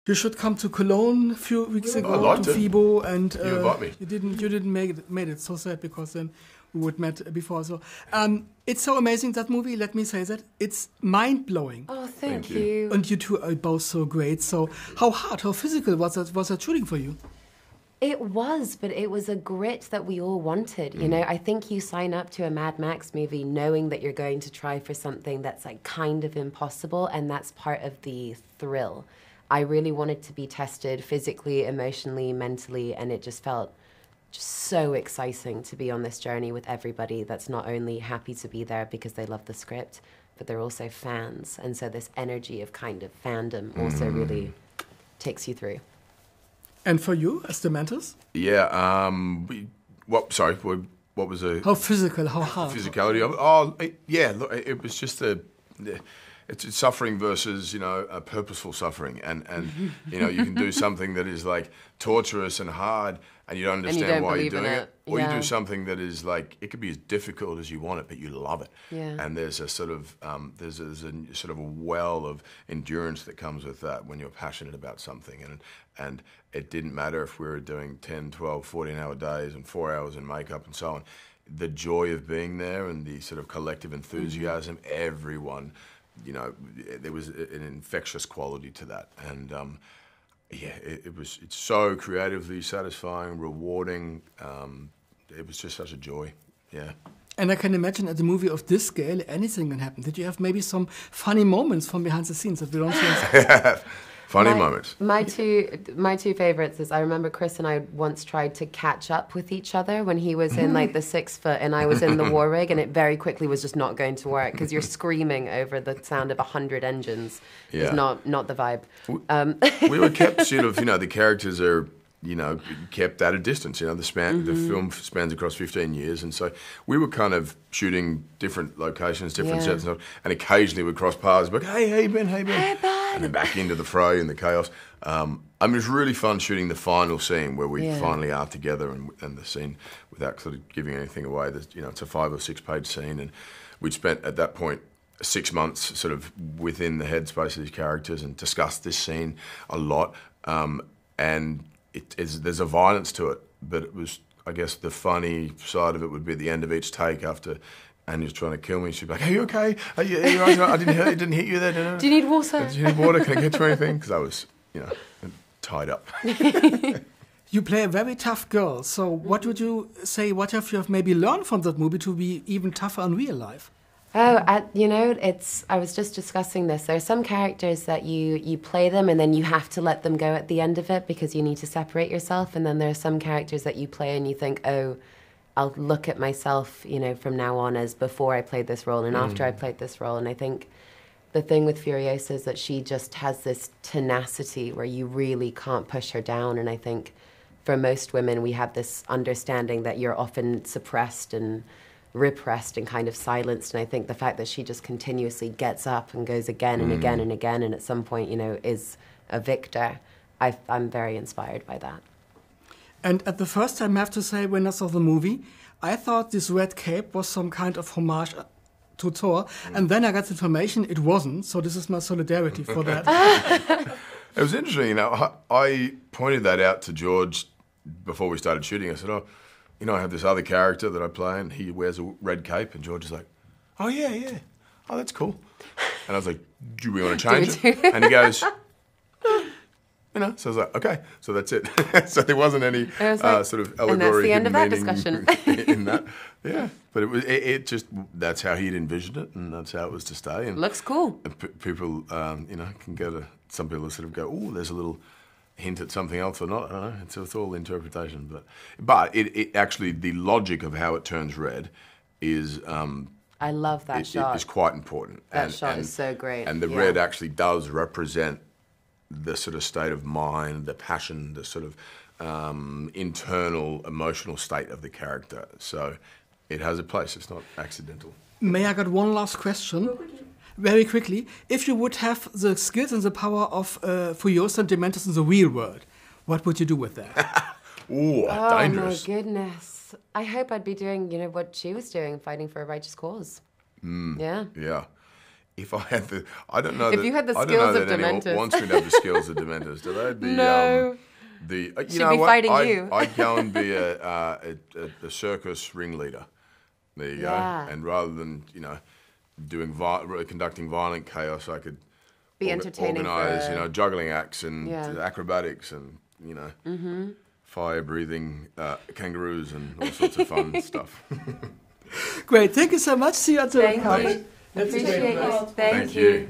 You should come to Cologne a few weeks ago to FIBO, and you invite me. You didn't make it. So sad, because then we would met before. So it's so amazing, that movie. Let me say that it's mind blowing. Oh, thank you. And you two are both so great. So how physical was that shooting for you? It was, but it was a grit that we all wanted. You know, I think you sign up to a Mad Max movie knowing that you're going to try for something that's like kind of impossible, and that's part of the thrill. I really wanted to be tested physically, emotionally, mentally, and it just felt just so exciting to be on this journey with everybody that's not only happy to be there because they love the script, but they're also fans. And so this energy of kind of fandom also really takes you through. And for you, as the Dementors? Yeah, what was the... How physical, how hard? Physicality of it. Look, it was just it's suffering versus, a purposeful suffering. And you can do something that is like torturous and hard, and you don't understand why you're doing it. Or you do something that is like, it could be as difficult as you want it, but you love it. Yeah. And there's a sort of, there's a sort of a well of endurance that comes with that when you're passionate about something. And it didn't matter if we were doing 10, 12, 14-hour days and 4 hours in makeup and so on. The joy of being there and the sort of collective enthusiasm, everyone, there was an infectious quality to that. And it's so creatively satisfying, rewarding. It was just such a joy, yeah. And I can imagine at a movie of this scale, anything can happen. Did you have maybe some funny moments from behind the scenes that we don't see? Funny moments. My two favorites is, I remember Chris and I once tried to catch up with each other when he was in like the 6 foot and I was in the war rig, and it very quickly was just not going to work because you're screaming over the sound of 100 engines. Yeah. It's not the vibe. We were kept sort of, the characters are, kept at a distance. The film spans across 15 years, and so we were kind of shooting different locations, different sets, and occasionally we'd cross paths, but hey Ben, hey Ben, and then back into the fray and the chaos. It was really fun shooting the final scene where we finally are together, and the scene, without sort of giving anything away, it's a 5 or 6 page scene, and we'd spent at that point 6 months sort of within the headspace of these characters and discussed this scene a lot, and there's a violence to it, but it was, I guess, the funny side of it would be at the end of each take after Anya's trying to kill me. She'd be like, "Are you okay? Are you right? I didn't hit you there. Do you need water? Do you need water? Can I get you anything?" Because I was, tied up. You play a very tough girl. So what would you say? What have you maybe learned from that movie to be even tougher in real life? Oh, I was just discussing this. There are some characters that you play them and then you have to let them go at the end of it because you need to separate yourself. And then there are some characters that you play and you think, oh, I'll look at myself, from now on as before I played this role and after I played this role. And I think the thing with Furiosa is that she just has this tenacity where you really can't push her down. And I think for most women, we have this understanding that you're often suppressed and repressed and kind of silenced, and I think the fact that she just continuously gets up and goes again and again and again, and at some point, is a victor, I'm very inspired by that. And at the first time, I have to say, when I saw the movie, I thought this red cape was some kind of homage to Thor, and then I got the information it wasn't, so this is my solidarity for that. It was interesting, I pointed that out to George before we started shooting. I said, I have this other character that I play, and he wears a red cape, and George is like, oh, yeah. Oh, that's cool. And I was like, do we want to change it? And he goes, so I was like, okay, so that's it. So there wasn't any sort of allegory. And that's the end of that discussion. In that, yeah. But it just, that's how he'd envisioned it, and that's how it was to stay. And looks cool. And people, can go to, some people sort of go, oh, there's a little hint at something else or not. I don't know. It's all interpretation, but it actually, the logic of how it turns red is I love that shot. It's quite important. That shot is so great. And the red actually does represent the sort of state of mind, the passion, the sort of internal emotional state of the character. So it has a place. It's not accidental. May I get one last question? Very quickly, if you would have the skills and the power of Furiosa and Dementors in the real world, what would you do with that? Ooh, dangerous. Oh my goodness. I hope I'd be doing, what she was doing, fighting for a righteous cause. Yeah. Yeah. If I had the, I don't know. If that, you had the I don't know skills of that anyone Dementors. wants me to have the skills of Dementors, do they? No. You Should know be what? fighting I'd, you. I'd go and be a circus ringleader. There you Yeah. go. And rather than conducting violent chaos, I could Be entertaining. organise juggling acts and Yeah. acrobatics and fire breathing kangaroos and all sorts of fun stuff. Great. Thank you so much. See you at the Thank couch. you. That's a great Appreciate place. you. Thank Thank you.